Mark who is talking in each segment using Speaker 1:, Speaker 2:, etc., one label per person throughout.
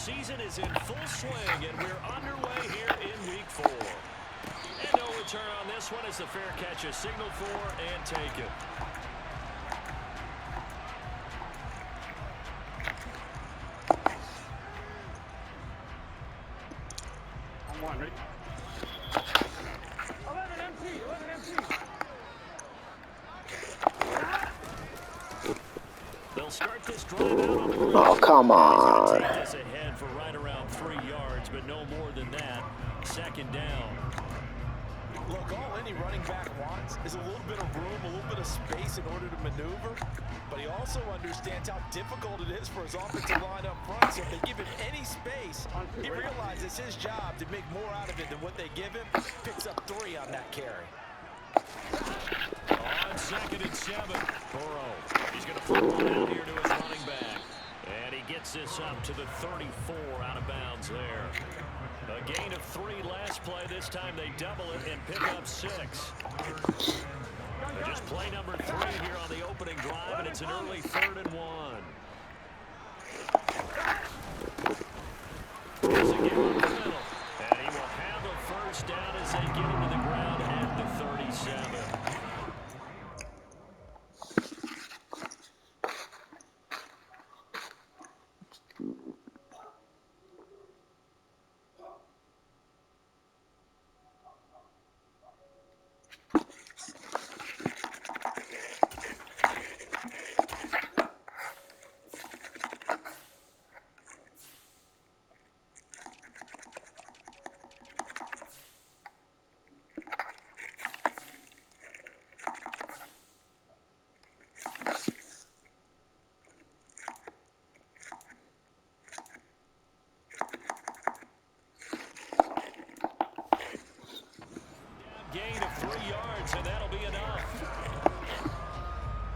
Speaker 1: season is in full swing, and we're underway here in Week 4. And no return on this one as the fair catch is signaled for and taken. They'll start this drive out on the ground.
Speaker 2: Oh, come on.
Speaker 1: Take this ahead for right around 3 yards, but no more than that. Second down.
Speaker 3: Look, all any running back wants is a little bit of room, a little bit of space in order to maneuver. But he also understands how difficult it is for his offensive line up front. So if they give him any space, he realizes his job to make more out of it than what they give him. Picks up 3 on that carry.
Speaker 1: On 2nd and 7, Burrow. He's going to flip one out here to his running back. And he gets this up to the 34 out of bounds there. A gain of 3 last play. This time they double it and pick up 6. Just play number 3 here on the opening drive, and it's an early 3rd and 1. Here's a give up the middle. And he will have a first down as they get him to the ground at the 37. Gain of 3 yards, and that'll be enough.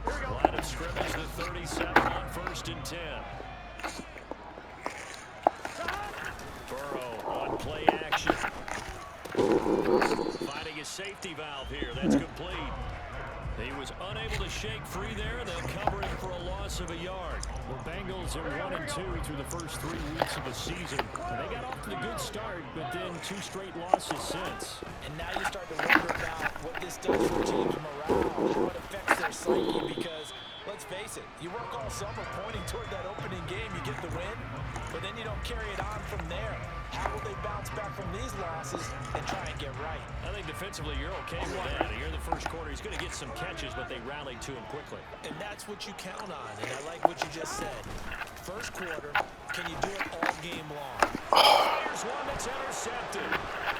Speaker 1: Line of scrimmage, the 37 on 1st and 10. Burrow on play action. Finding his safety valve here. That's complete. He was unable to shake free there, and they'll cover him for a loss of a yard.
Speaker 4: Well, Bengals are 1-2 through the first 3 weeks of the season. They got off to a good start, but then 2 straight losses since.
Speaker 3: And now you start to wonder about what this does for teams' morale, how it affects their psyche, because let's face it, you work all summer pointing toward that opening game, you get the win, but then you don't carry it on from there. How will they bounce back from these losses and try and get right?
Speaker 1: I think defensively you're okay with that. Here in the first quarter, he's going to get some catches, but they rallied to him quickly.
Speaker 3: And that's what you count on, and I like what you just said. First quarter, can you do it all game long?
Speaker 1: Here's one that's intercepted.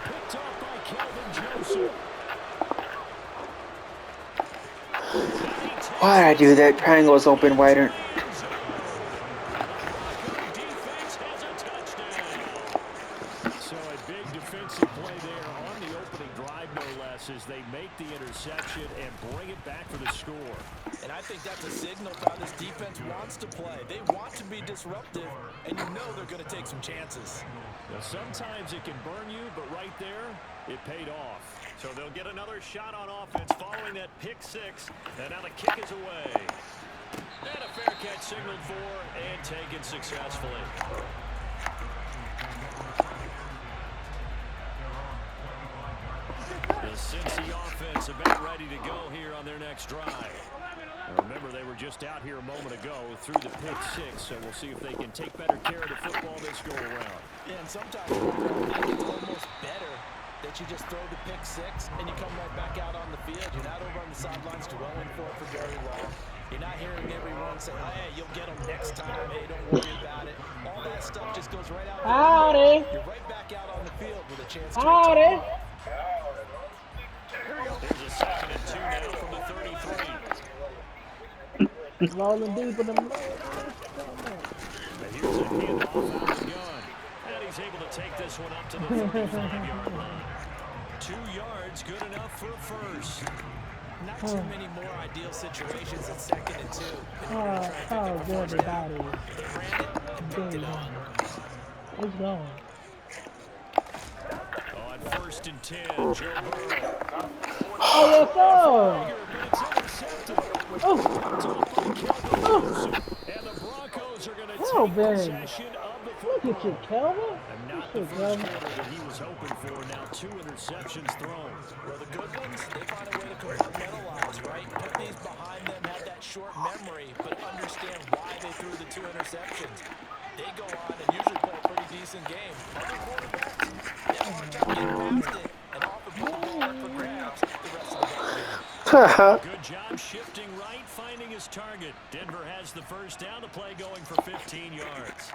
Speaker 1: Picked off by Kelvin Joseph.
Speaker 2: Why'd I do that? Triangle's open wider.
Speaker 1: Defense has a touchdown.
Speaker 4: So a big defensive play there on the opening drive, no less, as they make the interception and bring it back for the score.
Speaker 3: And I think that's a signal to how this defense wants to play. They want to be disruptive, and you know they're going to take some chances.
Speaker 4: Well, sometimes it can burn you, but right there, it paid off.
Speaker 1: So they'll get another shot on offense following that pick 6. And now the kick is away. And a fair catch signaled for and taken successfully. The Cincy offense about ready to go here on their next drive.
Speaker 4: Remember, they were just out here a moment ago through the pick 6, so we'll see if they can take better care of the football this go-around.
Speaker 3: Yeah, and sometimes I think it's almost better that you just throw the pick 6 and you come right back out on the field. You're not over on the sidelines dwelling for it for very long. You're not hearing everyone say, hey, you'll get them next time. Hey, don't worry about it. All that stuff just goes right out.
Speaker 5: Howdy.
Speaker 3: You're right back out on the field with a chance to
Speaker 5: Howdy.
Speaker 1: There's a 2nd and 2 now from the 33.
Speaker 5: Rolling deep in the mud.
Speaker 1: Here's a handoff out of the gun. And he's able to take this one up to the 35-yard line. 2 yards, good enough for a first.
Speaker 3: Not too many more ideal situations at 2nd and 2.
Speaker 5: Oh, good everybody.
Speaker 3: They ran it and picked it up.
Speaker 5: It's going.
Speaker 1: On 1st and 10, Joe Burrow.
Speaker 5: Oh, yes, sir. Oh.
Speaker 1: And the Broncos are going to take
Speaker 5: Ben.
Speaker 1: possession of the football.
Speaker 5: Get your Calvin?
Speaker 4: And not the
Speaker 5: Shit,
Speaker 4: first
Speaker 5: Calvin.
Speaker 4: quarter that he was hoping for. Now 2 interceptions thrown.
Speaker 3: Well, the good ones, they find a way to compartmentalize, right? Put these behind them, have that short memory, but understand why they threw the 2 interceptions. They go on and usually play a pretty decent game. Other quarterbacks, they have a hard time getting past it and often put the ball up for grabs the rest of the ball game.
Speaker 1: Good job shifting right, finding his target. Denver has the first down to play, going for 15 yards.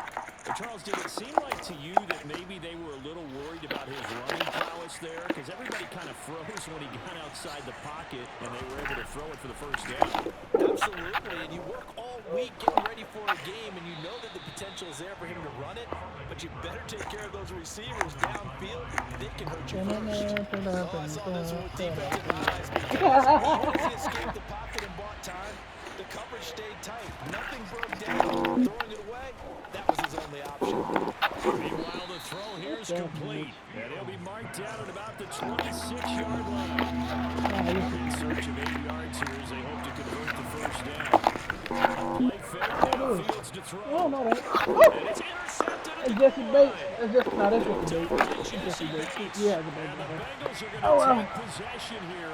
Speaker 4: Well, Charles, did it seem like to you that maybe they were a little worried about his running prowess there? Because everybody kind of froze when he got outside the pocket, and they were able to throw it for the first down.
Speaker 3: Absolutely, and you work all week getting ready for a game, and you know that the potential is there for him to run it, but you better take care of those receivers downfield. They can hurt you first. Oh, I saw this one with defensive eyes because as he escaped the pocket and bought time, the coverage stayed tight. Nothing broke down. Throwing it away, that was his only option.
Speaker 4: Meanwhile, the throw here is complete, and he'll be marked down at about the 26-yard line. In search of 8 yards here as they hope to convert the first down. Play fake, downfields to throw.
Speaker 5: I don't know that.
Speaker 1: And it's intercepted at
Speaker 5: It's
Speaker 1: the
Speaker 5: Jesse
Speaker 1: goal
Speaker 5: Bates.
Speaker 1: line.
Speaker 5: It's just, no, that's Jesse Bates. It's Jesse Bates. Yeah, it's a
Speaker 4: And the
Speaker 5: Bates.
Speaker 4: Bengals are going to
Speaker 5: Oh, wow.
Speaker 4: take possession here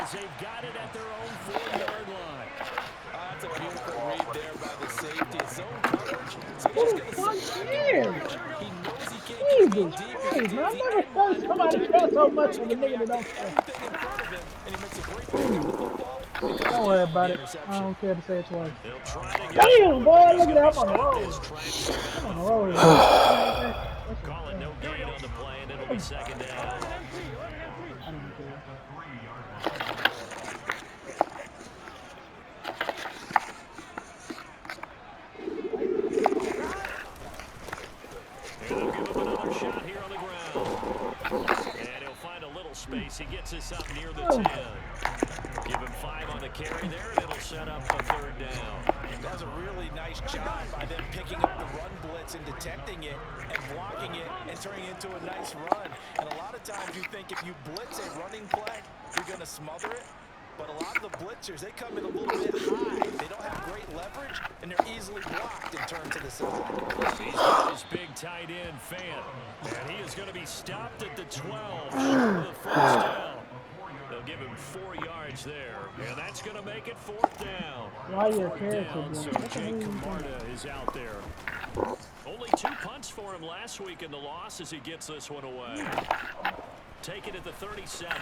Speaker 4: as they've got it at their own 4-yard line.
Speaker 3: That's a beautiful read there by the safety. Zone coverage. So
Speaker 5: Who
Speaker 3: he's
Speaker 5: the
Speaker 3: just
Speaker 5: fuck
Speaker 3: going to sit back
Speaker 5: cares?
Speaker 3: and watch. He knows he can't get
Speaker 5: Jesus
Speaker 3: deep.
Speaker 5: Christ, man. I've never felt somebody care so much for the nigga that don't care.
Speaker 3: Everything in front of him, and he makes a great pick on the football.
Speaker 5: Don't worry about it. I don't care to say it twice.
Speaker 1: They'll try to get
Speaker 5: Damn, boy, look at that. I'm
Speaker 1: He's
Speaker 5: on the
Speaker 1: got
Speaker 5: road.
Speaker 1: his tracks
Speaker 5: I'm on
Speaker 1: around
Speaker 5: the
Speaker 1: the
Speaker 5: road.
Speaker 1: Calling no gain on the play, and it'll be second down.
Speaker 5: I don't care.
Speaker 1: And they'll give him another shot here on the ground. And he'll find a little space. He gets us up near the 10. Give him 5 on the carry there, and it'll set up a third down.
Speaker 3: That's a really nice job by them picking up the run blitz and detecting it and blocking it and turning it into a nice run. And a lot of times you think if you blitz a running play, you're going to smother it. But a lot of the blitzers, they come in a little bit high. They don't have great leverage, and they're easily blocked and turned to the side.
Speaker 1: He's got his big tight end, Fan. And he is going to be stopped at the 12 for the first down. They'll give him 4 yards there, and that's going to make it 4th down.
Speaker 5: Why your
Speaker 1: Fourth
Speaker 5: character
Speaker 1: down,
Speaker 5: doing
Speaker 1: so
Speaker 5: it?
Speaker 1: Jake Camarda is out there. Only 2 punts for him last week in the loss as he gets this one away. Take it at the 37.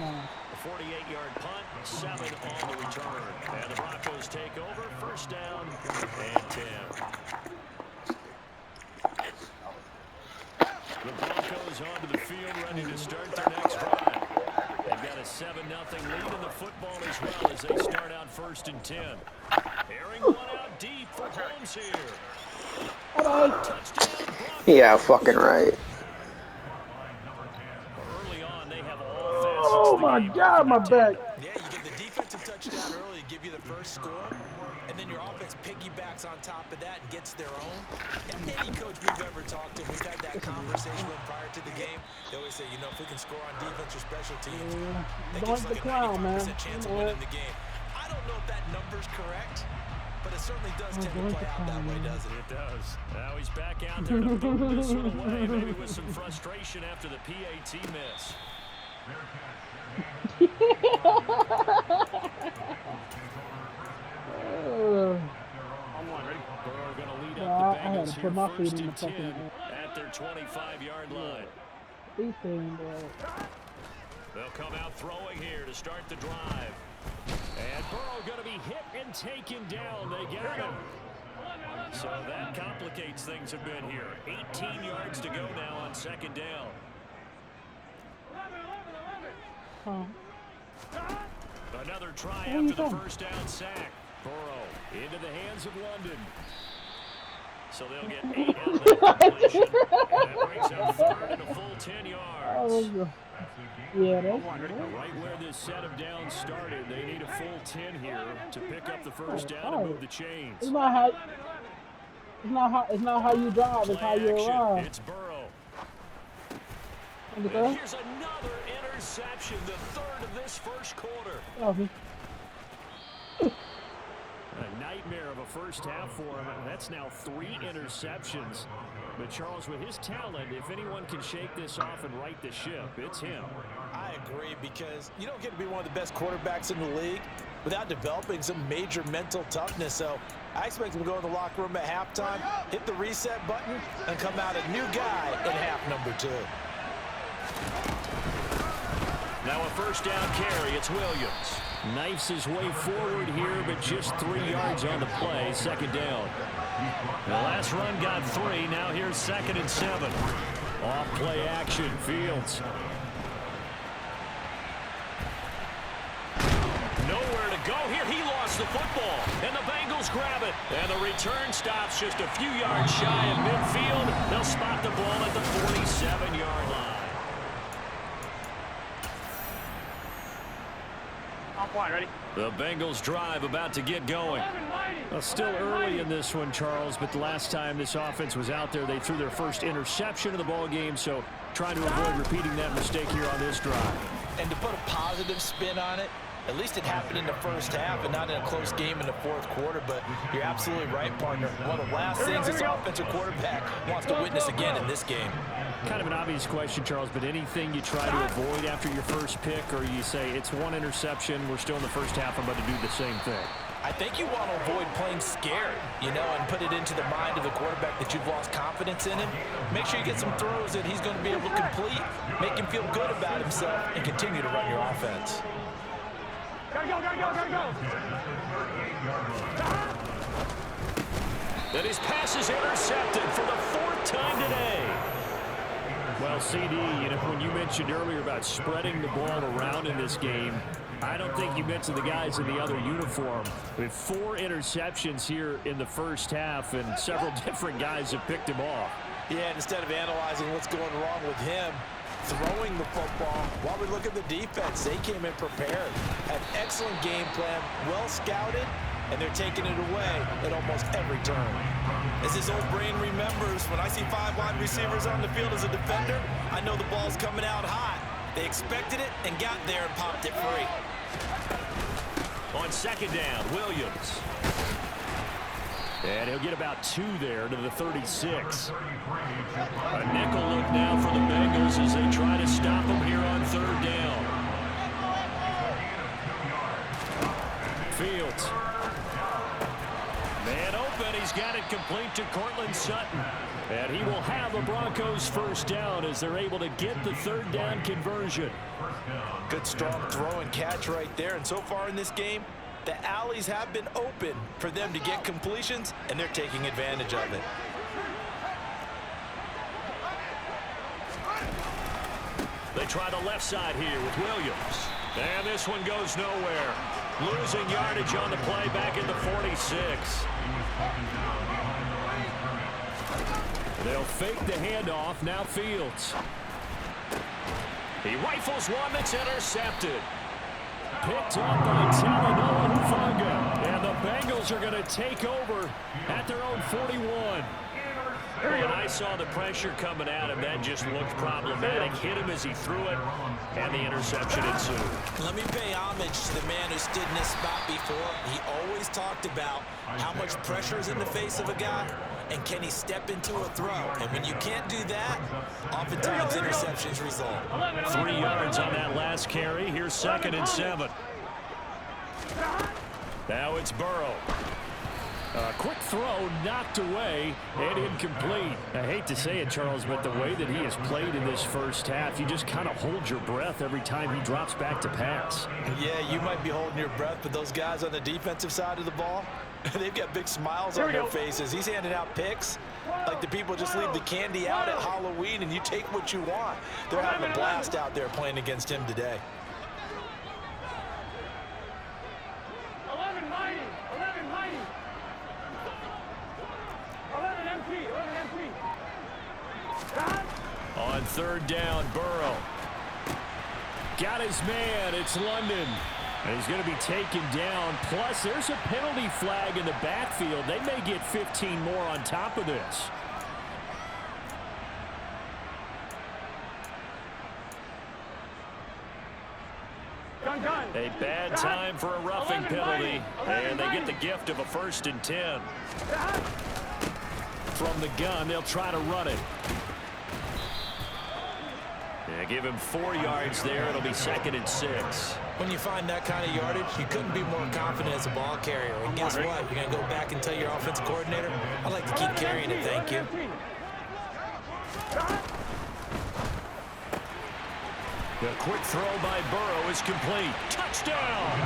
Speaker 5: No.
Speaker 1: A 48-yard punt, 7 on the return. And the Broncos take over, first down and 10. The Broncos onto the field, ready to start their next drive. They've got a 7-0 lead in the football as well as they start out 1st and 10. Airing one out deep for Holmes here.
Speaker 5: Bye-bye.
Speaker 1: Touchdown, Broncos.
Speaker 2: Yeah, fucking right.
Speaker 1: Early on, they have all facets
Speaker 5: Oh
Speaker 1: of the
Speaker 5: my
Speaker 1: game
Speaker 5: God, my back.
Speaker 3: Yeah, you get the defensive touchdown early, give you the first score, and then your offense piggybacks on top of that and gets their own. And any coach we've ever talked to, we've had that conversation with prior to the game. They always say, you know, if we can score on defense or special teams, that
Speaker 5: Don't
Speaker 3: gives
Speaker 5: the
Speaker 3: like a
Speaker 5: clown,
Speaker 3: 95%
Speaker 5: man.
Speaker 3: chance of
Speaker 5: You know
Speaker 3: winning the game. I don't know if that number's correct, but it certainly does
Speaker 5: Oh,
Speaker 3: tend to
Speaker 5: don't
Speaker 3: play
Speaker 5: the
Speaker 3: out that
Speaker 5: clown,
Speaker 3: way,
Speaker 5: man.
Speaker 3: doesn't it?
Speaker 1: It does. Now he's back out there to boot this one away, maybe with some frustration after the PAT miss. Burrow going to lead
Speaker 5: Yeah,
Speaker 1: up the
Speaker 5: I had
Speaker 1: Bengals
Speaker 5: to
Speaker 1: here
Speaker 5: put my feet
Speaker 1: first
Speaker 5: in the
Speaker 1: and 10
Speaker 5: fucking
Speaker 1: at their 25-yard line.
Speaker 5: These things,
Speaker 1: They'll come out throwing here to start the drive. And Burrow going to be hit and taken down. They got him. So that complicates things a bit here. 18 yards to go now on 2nd down. Another try
Speaker 5: Where you
Speaker 1: after the
Speaker 5: from?
Speaker 1: first down sack. Burrow into the hands of London. So they'll get 8 out of that completion. And that brings up 3rd and a full 10 yards.
Speaker 5: yeah, that's
Speaker 1: Right where this set of downs started, they need a full 10 here to pick up the first down and move the chains.
Speaker 5: It's not how you drive, it's how you
Speaker 1: Play action.
Speaker 5: arrive.
Speaker 1: It's Burrow.
Speaker 5: And
Speaker 1: And here's another interception, the 3rd of this first quarter.
Speaker 4: A nightmare of a first half for him. That's now 3 interceptions. But Charles, with his talent, if anyone can shake this off and right the ship, it's him.
Speaker 3: I agree, because you don't get to be one of the best quarterbacks in the league without developing some major mental toughness. So I expect him to go in the locker room at halftime, hit the reset button, and come out a new guy in half number 2.
Speaker 1: Now a first down carry. It's Williams.
Speaker 4: Knifes his way forward here, but just 3 yards on the play. Second down.
Speaker 1: The last run got 3. Now here's 2nd and 7.
Speaker 4: Off play action. Fields.
Speaker 1: Nowhere to go here. He lost the football, and the Bengals grab it. And the return stops just a few yards shy of midfield. They'll spot the ball at the 47-yard line.
Speaker 4: The Bengals drive about to get going. Well, still early in this one, Charles, but the last time this offense was out there, they threw their first interception of the ball game, so trying to avoid repeating that mistake here on this drive.
Speaker 3: And to put a positive spin on it, at least it happened in the first half and not in a close game in the fourth quarter. But you're absolutely right, partner. One of the last things this offensive quarterback wants to witness again in this game.
Speaker 4: Kind of an obvious question, Charles, but anything you try to avoid after your first pick, or you say it's 1 interception, we're still in the first half, I'm about to do the same thing?
Speaker 3: I think you want to avoid playing scared, and put it into the mind of the quarterback that you've lost confidence in him. Make sure you get some throws that he's going to be able to complete, make him feel good about himself, and continue to run your offense.
Speaker 5: Gotta go.
Speaker 1: Then his pass is intercepted for the 4th time today.
Speaker 4: Well, CD, when you mentioned earlier about spreading the ball around in this game, I don't think you mentioned the guys in the other uniform. With 4 interceptions here in the first half, and several different guys have picked him off.
Speaker 3: Yeah, and instead of analyzing what's going wrong with him, throwing the football, while we look at the defense, they came in prepared, had excellent game plan, well scouted, and they're taking it away at almost every turn. As his old brain remembers, when I see 5 wide receivers on the field as a defender, I know the ball's coming out hot. They expected it and got there and popped it free.
Speaker 1: On 2nd down, Williams.
Speaker 4: And he'll get about 2 there to the 36. A nickel look now for the Bengals as they try to stop him here on 3rd down. Fields. Man open, he's got it complete to Cortland Sutton. And he will have the Broncos first down as they're able to get the 3rd down conversion.
Speaker 3: Good strong throw and catch right there. And so far in this game, the alleys have been open for them to get completions, and they're taking advantage of it.
Speaker 1: They try the left side here with Williams. And this one goes nowhere. Losing yardage on the play back at the 46.
Speaker 4: They'll fake the handoff. Now Fields.
Speaker 1: He rifles one that's intercepted.
Speaker 4: Picked up by Talanoa Hufanga. And the Bengals are going to take over at their own 41.
Speaker 1: When I saw the pressure coming at him, that just looked problematic. Hit him as he threw it, and the interception ensued.
Speaker 3: Let me pay homage to the man who stood in this spot before. He always talked about how much pressure is in the face of a guy, and can he step into a throw. And when you can't do that, oftentimes interceptions result.
Speaker 1: 3 yards on that last carry. Here's 2nd and 7. Now it's Burrow.
Speaker 4: A quick throw knocked away and incomplete. I hate to say it, Charles, but the way that he has played in this first half, you just kind of hold your breath every time he drops back to pass.
Speaker 3: Yeah, you might be holding your breath, but those guys on the defensive side of the ball, they've got big smiles on their faces. He's handing out picks like the people just leave the candy out at Halloween and you take what you want. They're having a blast out there playing against him today.
Speaker 5: 11 mighty.
Speaker 1: On 3rd down, Burrow.
Speaker 4: Got his man. It's London. And he's going to be taken down. Plus, there's a penalty flag in the backfield. They may get 15 more on top of this.
Speaker 1: A bad time for a roughing penalty, and they get the gift of a 1st and 10. From the gun, they'll try to run it. Yeah, give him 4 yards there. It'll be 2nd and 6.
Speaker 3: When you find that kind of yardage, you couldn't be more confident as a ball carrier. And guess what? You're going to go back and tell your offensive coordinator, I'd like to keep carrying it, thank you.
Speaker 1: The quick throw by Burrow is complete. Touchdown!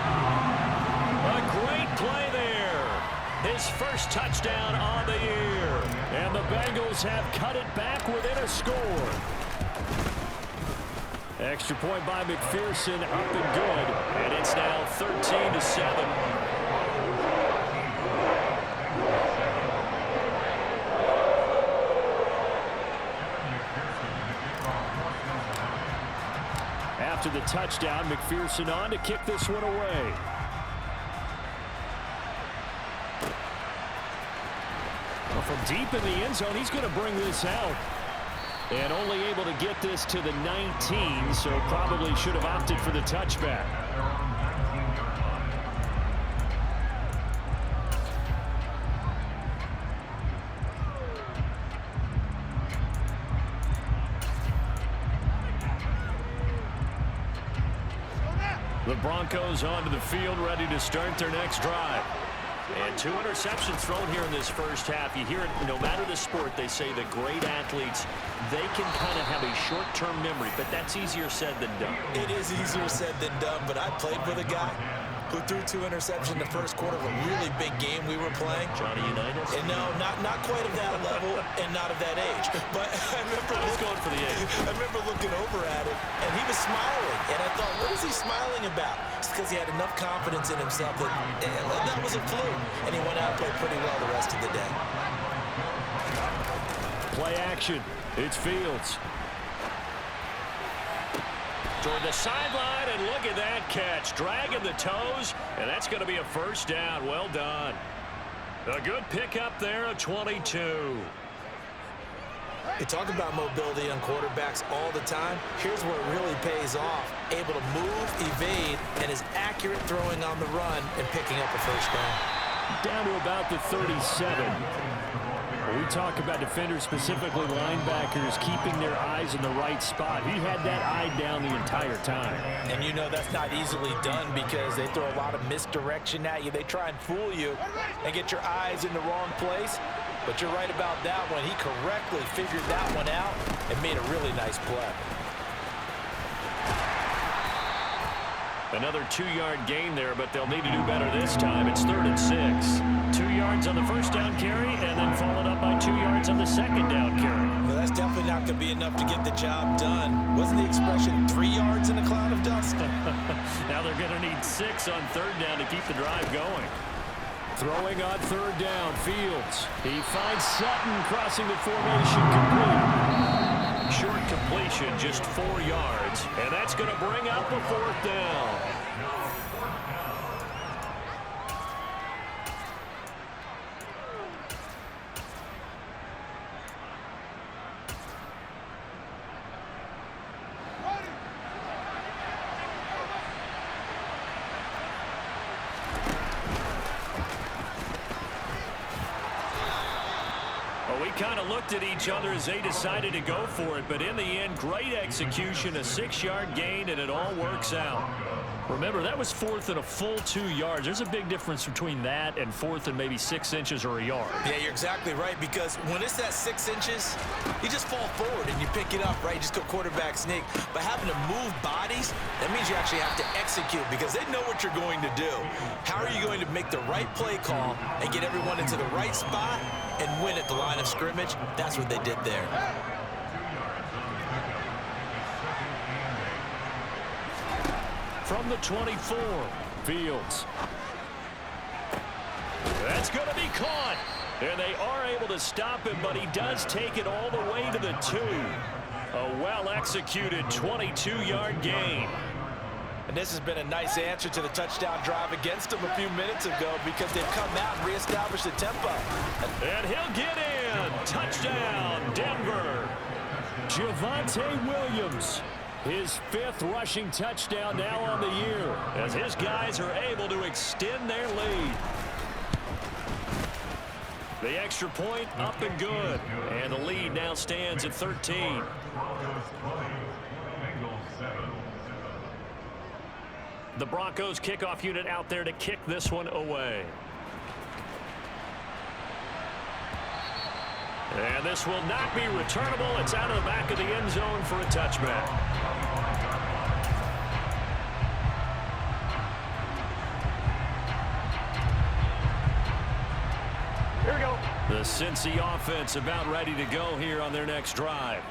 Speaker 1: A great play there. His first touchdown on the year. And the Bengals have cut it back within a score. Extra point by McPherson, up and good. And it's now 13-7. After the touchdown, McPherson on to kick this one away. Well, from deep in the end zone, he's going to bring this out. And only able to get this to the 19, so probably should have opted for the touchback. The Broncos onto the field, ready to start their next drive. And 2 interceptions thrown here in this first half. You hear it, no matter the sport, they say that great athletes, they can kind of have a short-term memory, but that's easier said than done.
Speaker 3: It is easier said than done, but I played with a guy who threw 2 interceptions in the first quarter of a really big game we were playing.
Speaker 1: Johnny Unitas?
Speaker 3: And no, not quite of that level and not of that age. But I was going for the age. I remember looking over at it, and he was smiling. And I thought, what is he smiling about? It's because he had enough confidence in himself that that was a fluke. And he went out and played pretty well the rest of the day.
Speaker 1: Play action. It's Fields. Toward the sideline, and look at that catch. Dragging the toes, and that's going to be a 1st down. Well done. A good pickup there, a 22.
Speaker 3: You talk about mobility on quarterbacks all the time. Here's where it really pays off. Able to move, evade, and is accurate throwing on the run and picking up a 1st down.
Speaker 1: Down to about the 37. We talk about defenders, specifically linebackers, keeping their eyes in the right spot. He had that eye down the entire time.
Speaker 3: And you know that's not easily done because they throw a lot of misdirection at you. They try and fool you and get your eyes in the wrong place. But you're right about that one. He correctly figured that one out and made a really nice play.
Speaker 1: Another 2-yard gain there, but they'll need to do better this time. It's 3rd and 6. 2 yards on the 1st down carry, and then followed up by 2 yards on the 2nd down carry.
Speaker 3: Well, that's definitely not going to be enough to get the job done. Wasn't the expression 3 yards in a cloud of dust?
Speaker 1: Now they're going to need 6 on 3rd down to keep the drive going. Throwing on 3rd down, Fields. He finds Sutton crossing the formation complete. Short completion, just 4 yards, and that's going to bring up a 4th down. We kind of looked at each other as they decided to go for it, but in the end, great execution, a 6-yard gain, and it all works out. Remember, that was 4th and a full 2 yards. There's a big difference between that and 4th and maybe 6 inches or a yard.
Speaker 3: Yeah, you're exactly right, because when it's that 6 inches, you just fall forward and you pick it up, right? You just go quarterback sneak. But having to move bodies, that means you actually have to execute because they know what you're going to do. How are you going to make the right play call and get everyone into the right spot and win at the line of scrimmage? That's what they did there.
Speaker 1: From the 24, Fields. That's going to be caught. And they are able to stop him, but he does take it all the way to the 2. A well-executed 22-yard gain.
Speaker 3: And this has been a nice answer to the touchdown drive against them a few minutes ago because they've come out and reestablished the tempo.
Speaker 1: And he'll get in. Touchdown, Denver. Javonte Williams His 5th rushing touchdown now on the year, as his guys are able to extend their lead. The extra point up and good, and the lead now stands at 13. The Broncos kickoff unit out there to kick this one away. And this will not be returnable. It's out of the back of the end zone for a touchback. Here we go. The Cincy offense about ready to go here on their next drive.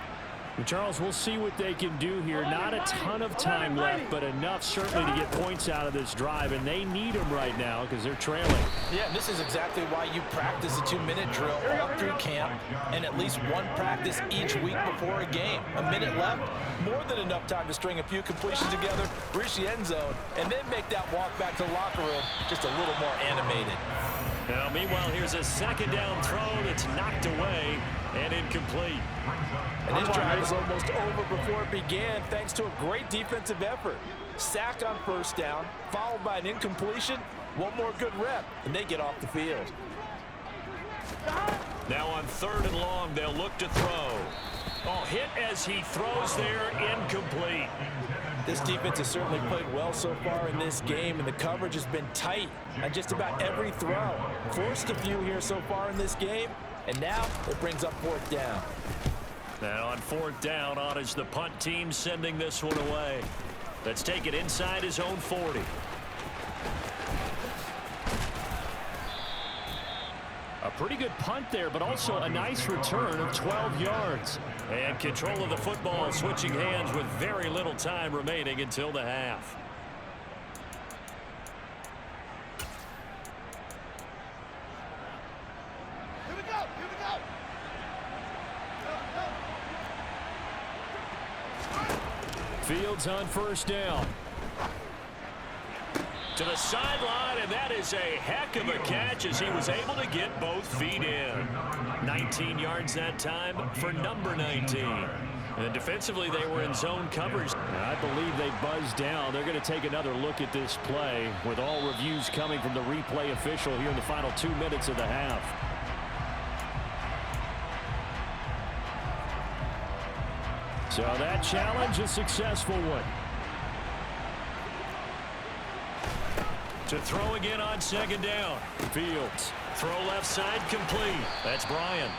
Speaker 4: Charles, we'll see what they can do here. Not a ton of time left, but enough certainly to get points out of this drive, and they need them right now because they're trailing.
Speaker 3: Yeah, this is exactly why you practice a 2-minute drill all through camp and at least one practice each week before a game. A minute left, more than enough time to string a few completions together, reach the end zone, and then make that walk back to the locker room just a little more animated.
Speaker 1: Now, meanwhile, here's a second down throw that's knocked away and incomplete.
Speaker 3: And this drive was almost over before it began thanks to a great defensive effort. Sacked on first down, followed by an incompletion. One more good rep, and they get off the field.
Speaker 1: Now on 3rd and long, they'll look to throw. Oh, hit as he throws there, incomplete.
Speaker 3: This defense has certainly played well so far in this game, and the coverage has been tight on just about every throw. Forced a few here so far in this game, and now it brings up 4th down.
Speaker 1: Now on 4th down, on is the punt team sending this one away. Let's take it inside his own 40.
Speaker 4: A pretty good punt there, but also a nice return of 12 yards.
Speaker 1: And control of the football switching hands with very little time remaining until the half.
Speaker 6: Here we go, here we go.
Speaker 4: Fields on first down.
Speaker 1: To the sideline, and that is a heck of a catch as he was able to get both feet in. 19 yards that time for number 19. And defensively, they were in zone coverage.
Speaker 4: I believe they buzzed down. They're going to take another look at this play with all reviews coming from the replay official here in the final 2 minutes of the half. So that challenge, a successful one.
Speaker 1: To throw again on 2nd down.
Speaker 4: Fields.
Speaker 1: Throw left side complete. That's Bryant.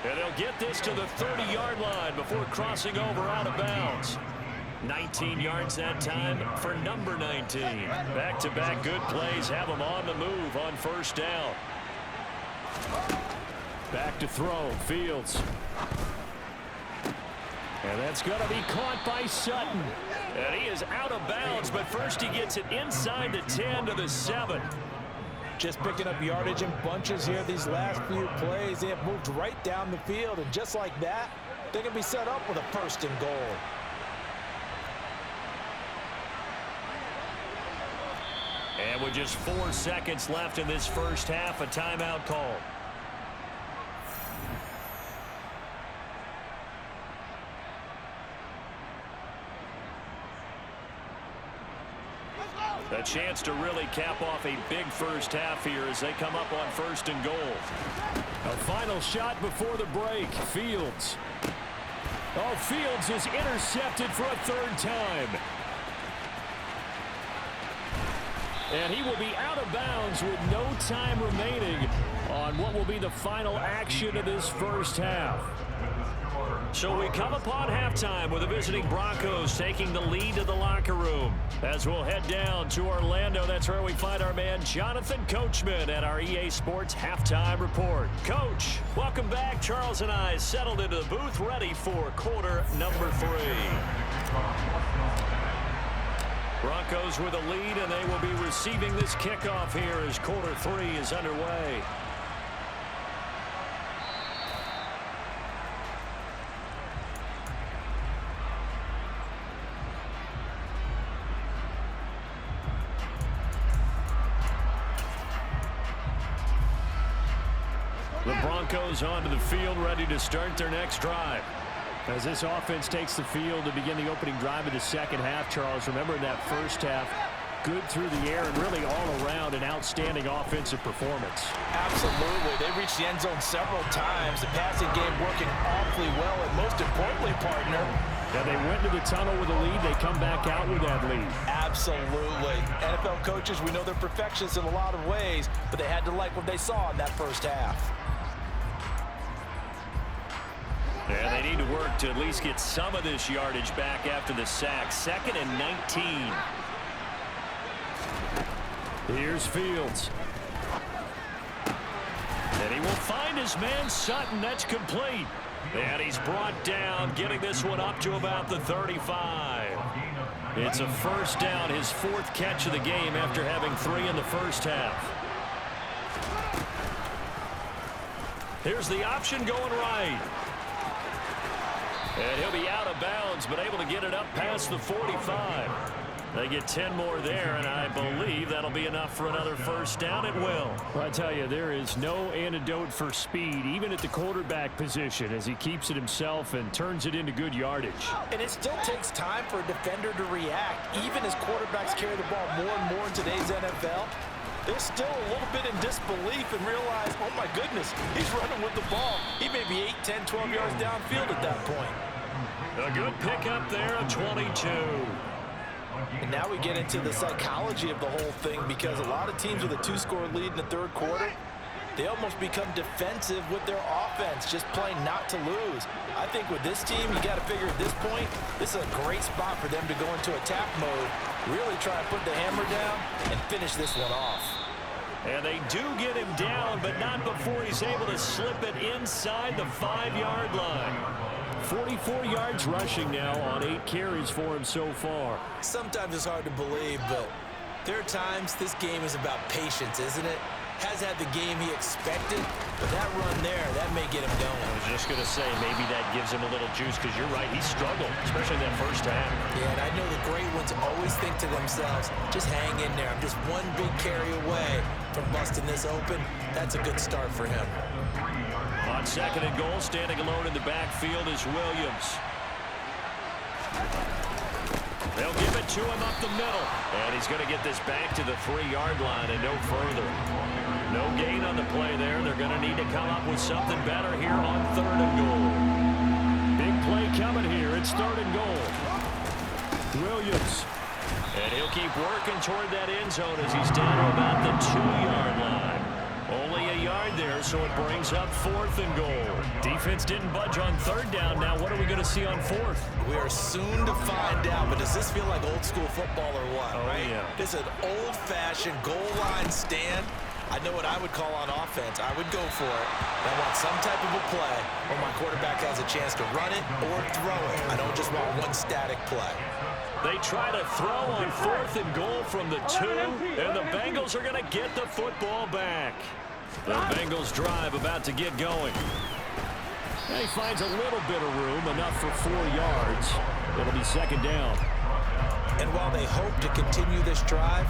Speaker 1: And they'll get this to the 30-yard line before crossing over out of bounds. 19 yards that time for number 19. Back-to-back good plays have them on the move on first down.
Speaker 4: Back to throw. Fields. And that's going to be caught by Sutton.
Speaker 1: And he is out of bounds, but first he gets it inside the 10 to the 7.
Speaker 3: Just picking up yardage in bunches here these last few plays. They have moved right down the field, and just like that, they can be set up with a 1st and goal.
Speaker 1: And with just 4 seconds left in this first half, a timeout called. A chance to really cap off a big first half here as they come up on 1st and goal.
Speaker 4: A final shot before the break. Fields. Oh, Fields is intercepted for a 3rd time. And he will be out of bounds with no time remaining on what will be the final action of this first half.
Speaker 1: So we come upon halftime with the visiting Broncos taking the lead to the locker room. As we'll head down to Orlando, that's where we find our man Jonathan Coachman at our EA Sports Halftime Report. Coach, welcome back. Charles and I settled into the booth ready for quarter number 3. Broncos with a lead, and they will be receiving this kickoff here as quarter 3 is underway. The Broncos onto the field ready to start their next drive.
Speaker 4: As this offense takes the field to begin the opening drive of the second half, Charles, remember in that first half, good through the air and really all around an outstanding offensive performance.
Speaker 3: Absolutely. They reached the end zone several times. The passing game working awfully well, and most importantly, partner,
Speaker 4: yeah, they went to the tunnel with a lead. They come back out with that lead.
Speaker 3: absolutely. NFL coaches, we know they're perfectionists in a lot of ways, but they had to like what they saw in that first half.
Speaker 1: And they need to work to at least get some of this yardage back after the sack. 2nd and 19.
Speaker 4: Here's Fields.
Speaker 1: And he will find his man Sutton. That's complete. And he's brought down, getting this one up to about the 35. It's a first down, his 4th catch of the game after having 3 in the first half. Here's the option going right. And he'll be out of bounds, but able to get it up past the 45. They get 10 more there, and I believe that'll be enough for another first down. It will.
Speaker 4: Well, I tell you, there is no antidote for speed, even at the quarterback position, as he keeps it himself and turns it into good yardage.
Speaker 3: And it still takes time for a defender to react, even as quarterbacks carry the ball more and more in today's NFL. They're still a little bit in disbelief and realize, oh my goodness, he's running with the ball. He may be 8, 10, 12 yards downfield at that point.
Speaker 1: A good pickup there of 22.
Speaker 3: And now we get into the psychology of the whole thing, because a lot of teams with a 2-score lead in the third quarter, they almost become defensive with their offense, just playing not to lose. I think with this team, you got to figure at this point, this is a great spot for them to go into attack mode, really try to put the hammer down and finish this one off.
Speaker 1: And they do get him down, but not before he's able to slip it inside the 5-yard line.
Speaker 4: 44 yards rushing now on 8 carries for him so far.
Speaker 3: Sometimes it's hard to believe, but there are times this game is about patience, isn't it? Has had the game he expected, but that run there, that may get him going.
Speaker 1: I was just going to say, maybe that gives him a little juice, because you're right, he struggled, especially in that first half.
Speaker 3: Yeah, and I know the great ones always think to themselves, just hang in there. I'm just one big carry away from busting this open. That's a good start for him.
Speaker 1: On 2nd and goal, standing alone in the backfield is Williams. They'll give it to him up the middle. And he's going to get this back to the 3-yard line and no further. No gain on the play there. They're going to need to come up with something better here on 3rd and goal.
Speaker 4: Big play coming here. It's 3rd and goal. Williams.
Speaker 1: And he'll keep working toward that end zone as he's down to about the 2-yard line. Only a yard there, so it brings up 4th and goal. Defense didn't budge on 3rd down. Now what are we going to see on 4th?
Speaker 3: We are soon to find out, but does this feel like old school football or what,
Speaker 1: Oh,
Speaker 3: right?
Speaker 1: yeah.
Speaker 3: This is an old-fashioned goal line stand. I know what I would call on offense. I would go for it. I want some type of a play where my quarterback has a chance to run it or throw it. I don't just want one static play.
Speaker 1: They try to throw on 4th and goal from the 2, and the Bengals are going to get the football back. The Bengals drive about to get going.
Speaker 4: And he finds a little bit of room, enough for 4 yards. It'll be 2nd down.
Speaker 3: And while they hope to continue this drive,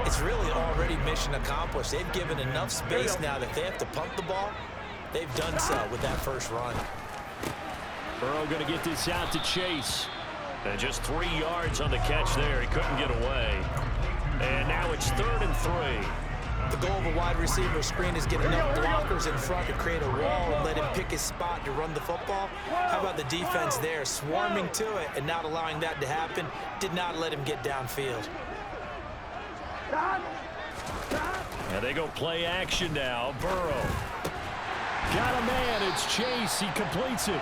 Speaker 3: it's really already mission accomplished. They've given enough space now that if they have to punt the ball, they've done so with that first run.
Speaker 4: Burrow going to get this out to Chase.
Speaker 1: And just 3 yards on the catch there. He couldn't get away. And now it's 3rd and 3.
Speaker 3: The goal of a wide receiver screen is get enough blockers in front to create a wall and let him pick his spot to run the football. How about the defense there, swarming to it and not allowing that to happen? Did not let him get downfield.
Speaker 1: And they go play action now. Burrow.
Speaker 4: Got a man. It's Chase. He completes it.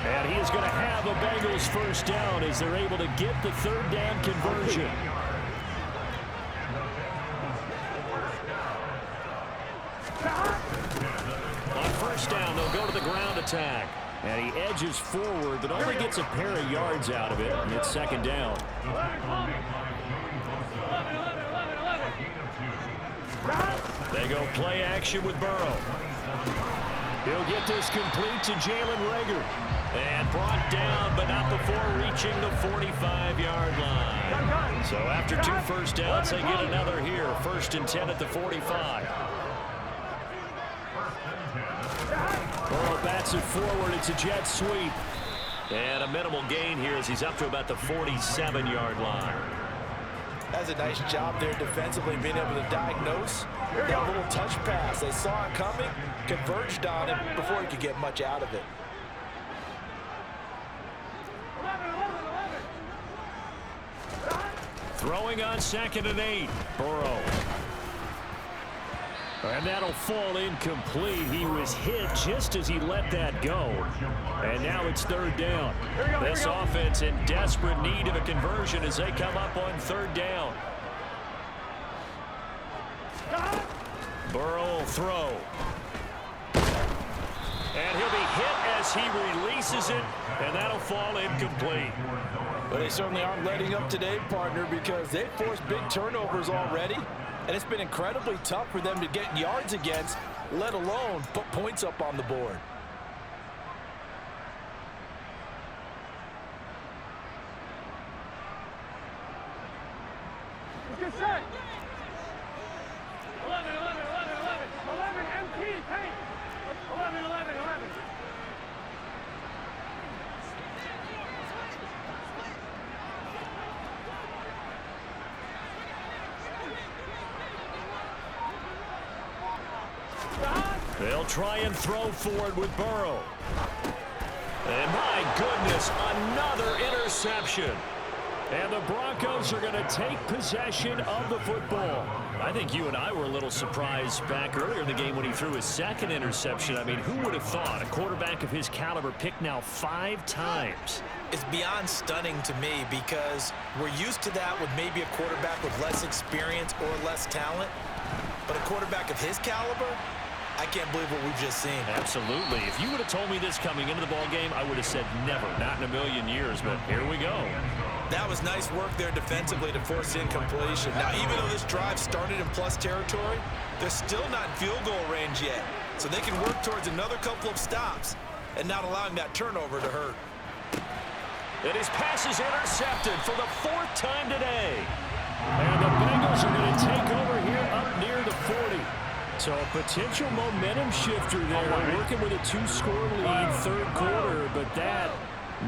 Speaker 1: And he is going to have a Bengals first down as they're able to get the 3rd down conversion. On first down, they'll go to the ground attack.
Speaker 4: And he edges forward, but only gets a pair of yards out of it, and it's 2nd down.
Speaker 1: They go play action with Burrow.
Speaker 4: He'll get this complete to Jalen Reagor.
Speaker 1: And brought down, but not before reaching the 45-yard line. So after 2 first downs, they get another here. 1st and 10 at the 45.
Speaker 4: Burrow bats it forward. It's a jet sweep.
Speaker 1: And a minimal gain here as he's up to about the 47-yard line.
Speaker 3: That's a nice job there defensively, being able to diagnose that little touch pass. They saw it coming, converged on it before he could get much out of it.
Speaker 1: Throwing on 2nd and 8. Burrow. And that'll fall incomplete. He was hit just as he let that go. And now it's 3rd down. This offense in desperate need of a conversion as they come up on 3rd down. Burrow will throw. And he'll be hit as he releases it, and that'll fall incomplete.
Speaker 3: But they certainly aren't letting up today, partner, because they've forced big turnovers already, and it's been incredibly tough for them to get yards against, let alone put points up on the board.
Speaker 6: Good set. 11, 11, 11, 11. 11, MT, tank. 11, 11, 11.
Speaker 1: They'll try and throw forward with Burrow. And my goodness, another interception. And the Broncos are going to take possession of the football. I think you and I were a little surprised back earlier in the game when he threw his 2nd interception. I mean, who would have thought a quarterback of his caliber picked now 5 times?
Speaker 3: It's beyond stunning to me because we're used to that with maybe a quarterback with less experience or less talent. But a quarterback of his caliber, I can't believe what we've just seen.
Speaker 1: Absolutely. If you would have told me this coming into the ball game, I would have said never, not in a million years, but here we go.
Speaker 3: That was nice work there defensively to force incompletion. Now, even though this drive started in plus territory, they're still not in field goal range yet. So they can work towards another couple of stops and not allowing that turnover to hurt.
Speaker 1: And his pass is intercepted for the 4th time today. And the Bengals are going to take over here up near the 40. So a potential momentum shifter there, working with a 2-score lead 3rd quarter, but that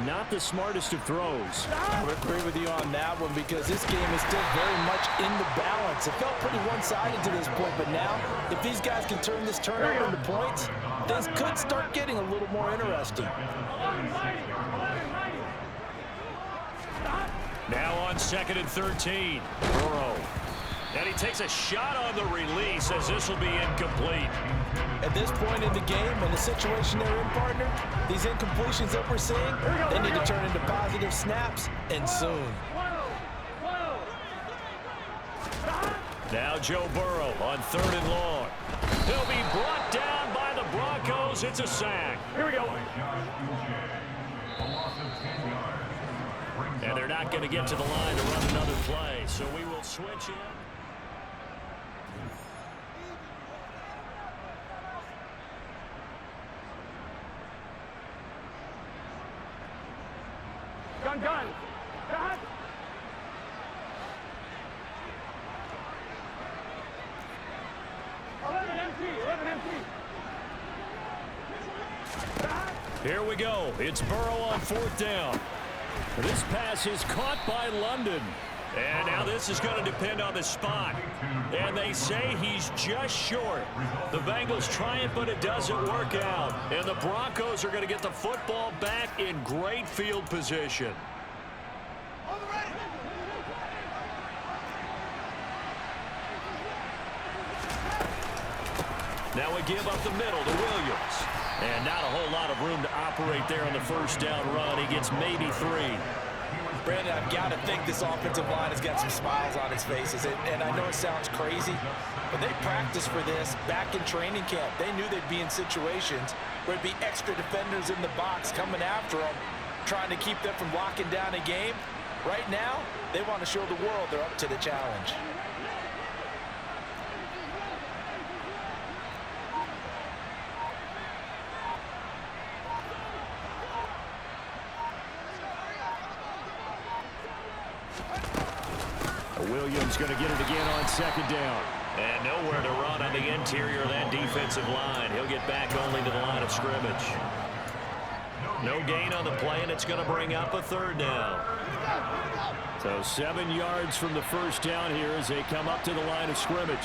Speaker 1: not the smartest of throws.
Speaker 3: I would agree with you on that one because this game is still very much in the balance. It felt pretty one-sided to this point, but now if these guys can turn this turnover into points, things could start getting a little more interesting.
Speaker 1: Now on 2nd and 13, Burrow. And he takes a shot on the release as this will be incomplete.
Speaker 3: At this point in the game and the situation they're in, partner, these incompletions that we're seeing, they need to turn into positive snaps, and soon.
Speaker 1: Now Joe Burrow on 3rd and long. He'll be brought down by the Broncos. It's a sack.
Speaker 6: Here we go.
Speaker 1: And they're not going to get to the line to run another play, so we will switch in.
Speaker 6: Gun, gun. Gun.
Speaker 1: Here we go. It's Burrow on 4th down. This pass is caught by London. And now this is going to depend on the spot. And they say he's just short. The Bengals try it, but it doesn't work out. And the Broncos are going to get the football back in great field position. Now we give up the middle to Williams. And not a whole lot of room to operate there on the 1st down run. He gets maybe 3.
Speaker 3: Brandon, I've got to think this offensive line has got some smiles on its faces. And I know it sounds crazy, but they practiced for this back in training camp. They knew they'd be in situations where there'd be extra defenders in the box coming after them, trying to keep them from locking down a game. Right now, they want to show the world they're up to the challenge.
Speaker 1: Williams going to get it again on 2nd down. And nowhere to run on the interior of that defensive line. He'll get back only to the line of scrimmage. No gain on the play, and it's going to bring up a third down.
Speaker 4: So 7 yards from the first down here as they come up to the line of scrimmage.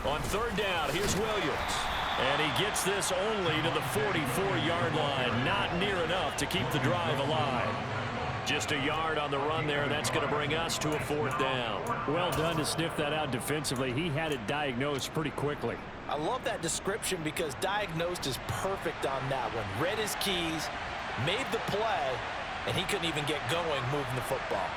Speaker 1: On third down, here's Williams. And he gets this only to the 44-yard line. Not near enough to keep the drive alive. Just a yard on the run there. That's going to bring us to a fourth down.
Speaker 4: Well done to sniff that out defensively. He had it diagnosed pretty quickly.
Speaker 3: I love that description because diagnosed is perfect on that one. Read his keys, made the play, and he couldn't even get going moving the football.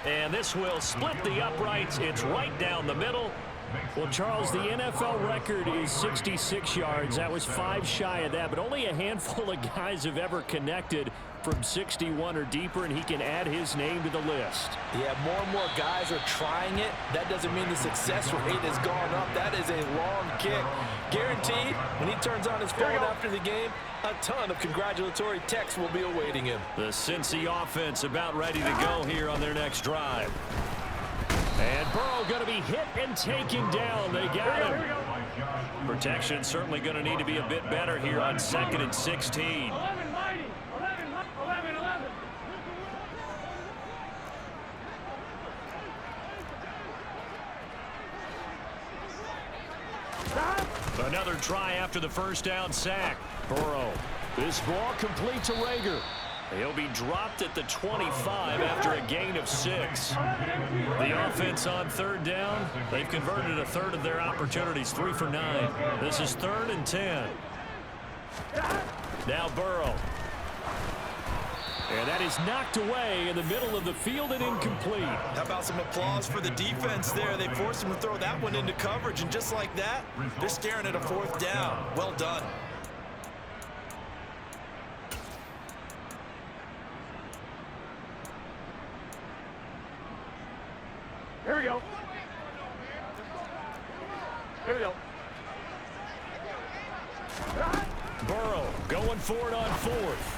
Speaker 1: And this will split the uprights. It's right down the middle.
Speaker 4: Well, Charles, the NFL record is 66 yards. That was 5 shy of that, but only a handful of guys have ever connected from 61 or deeper, and he can add his name to the list.
Speaker 3: Yeah, more and more guys are trying it. That doesn't mean the success rate has gone up. That is a long kick. Guaranteed, when he turns on his phone after the game, a ton of congratulatory texts will be awaiting him.
Speaker 1: The Cincy offense about ready to go here on their next drive.
Speaker 4: And Burrow going to be hit and taken down. They got him.
Speaker 1: Protection certainly going to need to be a bit better here on 2nd and 16.
Speaker 6: 11 mighty. 11.
Speaker 1: Another try after the first down sack.
Speaker 4: Burrow. This ball complete to Rager.
Speaker 1: He'll be dropped at the 25 after a gain of 6. The offense on third down, they've converted a third of their opportunities, 3 for 9. This is 3rd and 10. Now Burrow.
Speaker 4: And that is knocked away in the middle of the field and incomplete.
Speaker 3: How about some applause for the defense there? They forced him to throw that one into coverage, and just like that, they're staring at a 4th down. Well done.
Speaker 6: Here we go.
Speaker 4: Burrow going for it on 4th.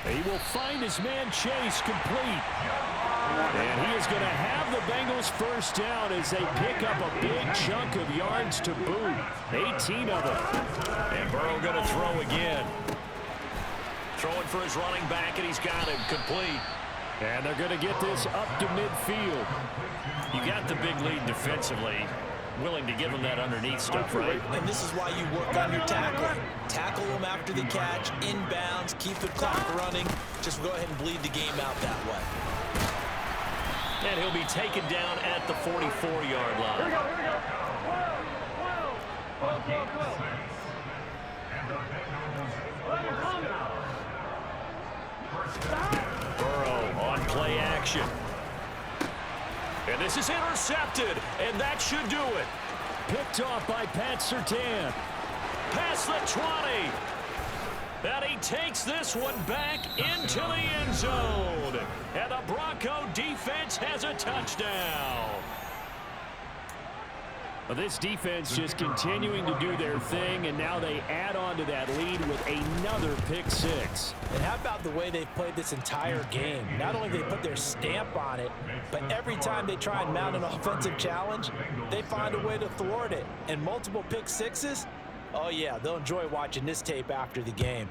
Speaker 4: He will find his man Chase complete. And he is going to have the Bengals first down as they pick up a big chunk of yards to boot. 18 of them.
Speaker 1: And Burrow going to throw again. Throwing for his running back, and he's got him complete.
Speaker 4: And they're going to get this up to midfield.
Speaker 1: You got the big lead defensively. Willing to give him that underneath stuff, right?
Speaker 3: And this is why you work on your tackling. Tackle them after the catch, inbounds, keep the clock running. Just go ahead and bleed the game out that way.
Speaker 1: And he'll be taken down at the 44-yard line.
Speaker 6: Here we go. 12.
Speaker 1: Burrow on play action. And this is intercepted, and that should do it.
Speaker 4: Picked off by Pat Surtain.
Speaker 1: Past the 20. And he takes this one back into the end zone. And the Bronco defense has a touchdown.
Speaker 4: Well, this defense just continuing to do their thing, and now they add on to that lead with another pick 6.
Speaker 3: And how about the way they've played this entire game? Not only do they put their stamp on it, but every time they try and mount an offensive challenge, they find a way to thwart it. And multiple pick 6s, oh yeah, they'll enjoy watching this tape after the game.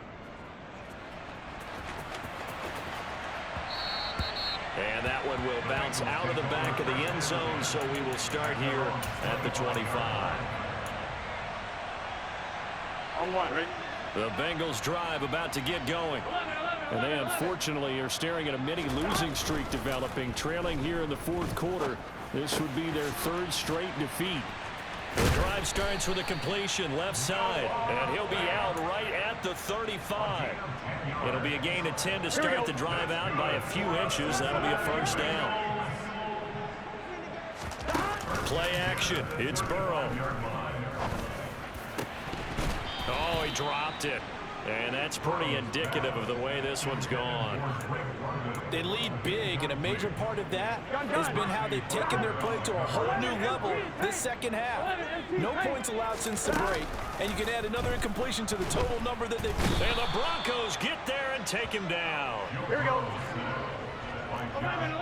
Speaker 1: And that one will bounce out of the back of the end zone, so we will start here at the 25.
Speaker 6: On 1, right?
Speaker 1: The Bengals drive about to get going.
Speaker 6: 11.
Speaker 4: And they unfortunately are staring at a mini losing streak developing, trailing here in the 4th quarter. This would be their 3rd straight defeat.
Speaker 1: The drive starts with a completion left side, and he'll be out right at the 35. It'll be a gain of 10 to start the drive out by a few inches. That'll be a first down. Play action. It's Burrow. Oh, he dropped it. And that's pretty indicative of the way this one's gone.
Speaker 3: They lead big, and a major part of that has been how they've taken their play to a whole new level this second half. No points allowed since the break, and you can add another incompletion to the total number that they've...
Speaker 1: And the Broncos get there and take him down.
Speaker 6: Here we go. 11.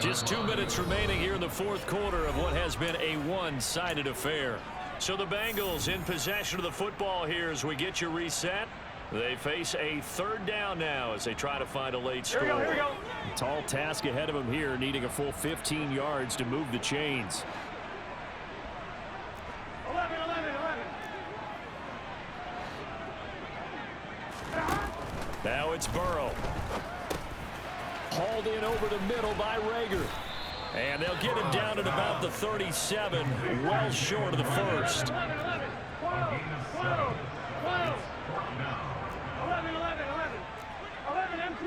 Speaker 1: Just 2 minutes remaining here in the fourth quarter of what has been a one-sided affair. So the Bengals in possession of the football here as we get you reset. They face a third down now as they try to find a late score.
Speaker 6: Here we go.
Speaker 4: Tall task ahead of him here, needing a full 15 yards to move the chains.
Speaker 6: 11.
Speaker 1: Now it's Burrow. Hauled in over the middle by Rager. And they'll get him down at about the 37, well short of the first.
Speaker 6: 11. 12. 11 MT.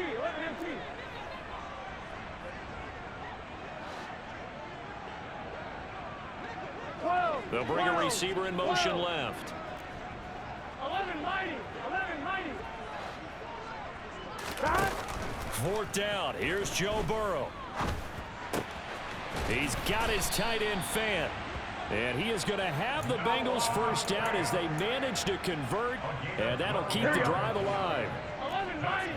Speaker 1: They'll bring a receiver in motion left.
Speaker 6: 11 mighty.
Speaker 1: Fourth down. Here's Joe Burrow. He's got his tight end fan. And he is going to have the Bengals first down as they manage to convert. And that'll keep the drive alive.
Speaker 6: 11 mighty.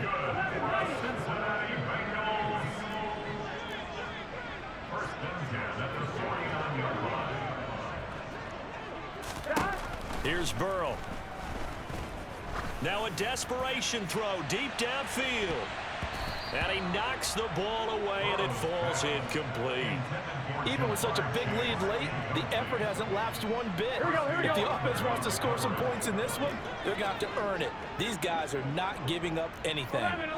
Speaker 1: Here's Burrow. Now a desperation throw deep downfield. And he knocks the ball away, and it falls incomplete.
Speaker 3: Even with such a big lead late, the effort hasn't lapsed one bit.
Speaker 6: Here we go.
Speaker 3: If the offense wants to score some points in this one, they're going to have to earn it. These guys are not giving up anything.
Speaker 6: 11.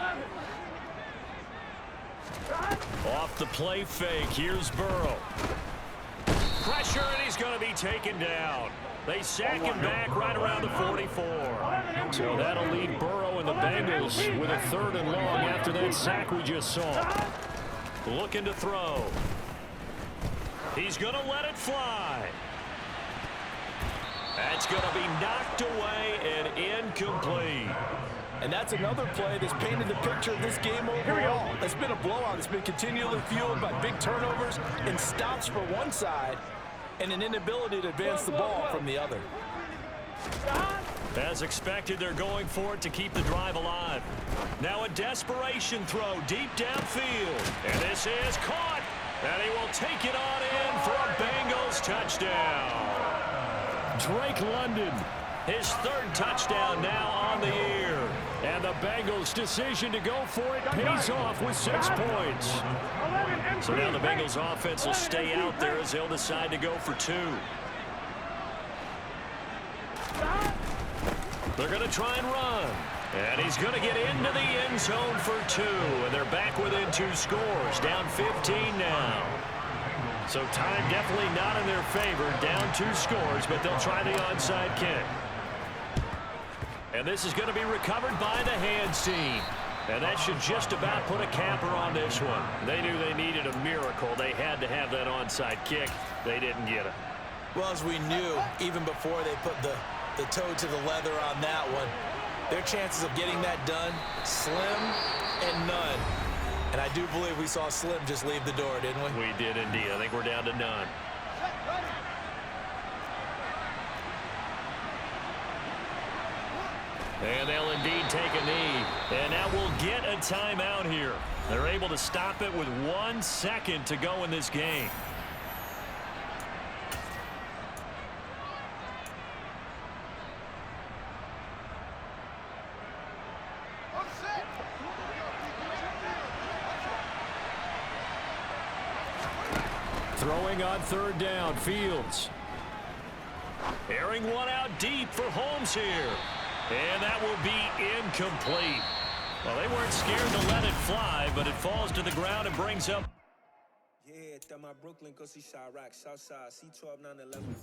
Speaker 1: Off the play fake, here's Burrow. Pressure, and he's going to be taken down. They sack him back right around the 44. So that'll lead Burrow and the Bengals with a third and long after that sack we just saw. Looking to throw. He's going to let it fly. That's going to be knocked away and incomplete.
Speaker 3: And that's another play that's painted the picture of this game overall. It's been a blowout. It's been continually fueled by big turnovers and stops for one side and an inability to advance the ball from the other.
Speaker 1: As expected, they're going for it to keep the drive alive. Now a desperation throw deep downfield. And this is caught. And he will take it on in for a Bengals touchdown. Drake London, his third touchdown now on the year. And the Bengals' decision to go for it pays off with 6 points. So now the Bengals offense will stay out there as they'll decide to go for 2. They're going to try and run. And he's going to get into the end zone for 2. And they're back within 2 scores, down 15 now. So time definitely not in their favor, down 2 scores, but they'll try the onside kick. And this is going to be recovered by the hands team. And that should just about put a capper on this one. They knew they needed a miracle. They had to have that onside kick. They didn't get it.
Speaker 3: Well, as we knew, even before they put the toe to the leather on that one, their chances of getting that done, slim and none. And I do believe we saw Slim just leave the door, didn't we?
Speaker 1: We did indeed. I think we're down to none. And they'll indeed take a knee. And now we'll get a timeout here. They're able to stop it with 1 second to go in this game. Throwing on third down, Fields. Airing one out deep for Holmes here. And that will be incomplete. Well, they weren't scared to let it fly, but it falls to the ground and brings up.
Speaker 7: Yeah, my Brooklyn, go see Chirac, Southside, C12, 911.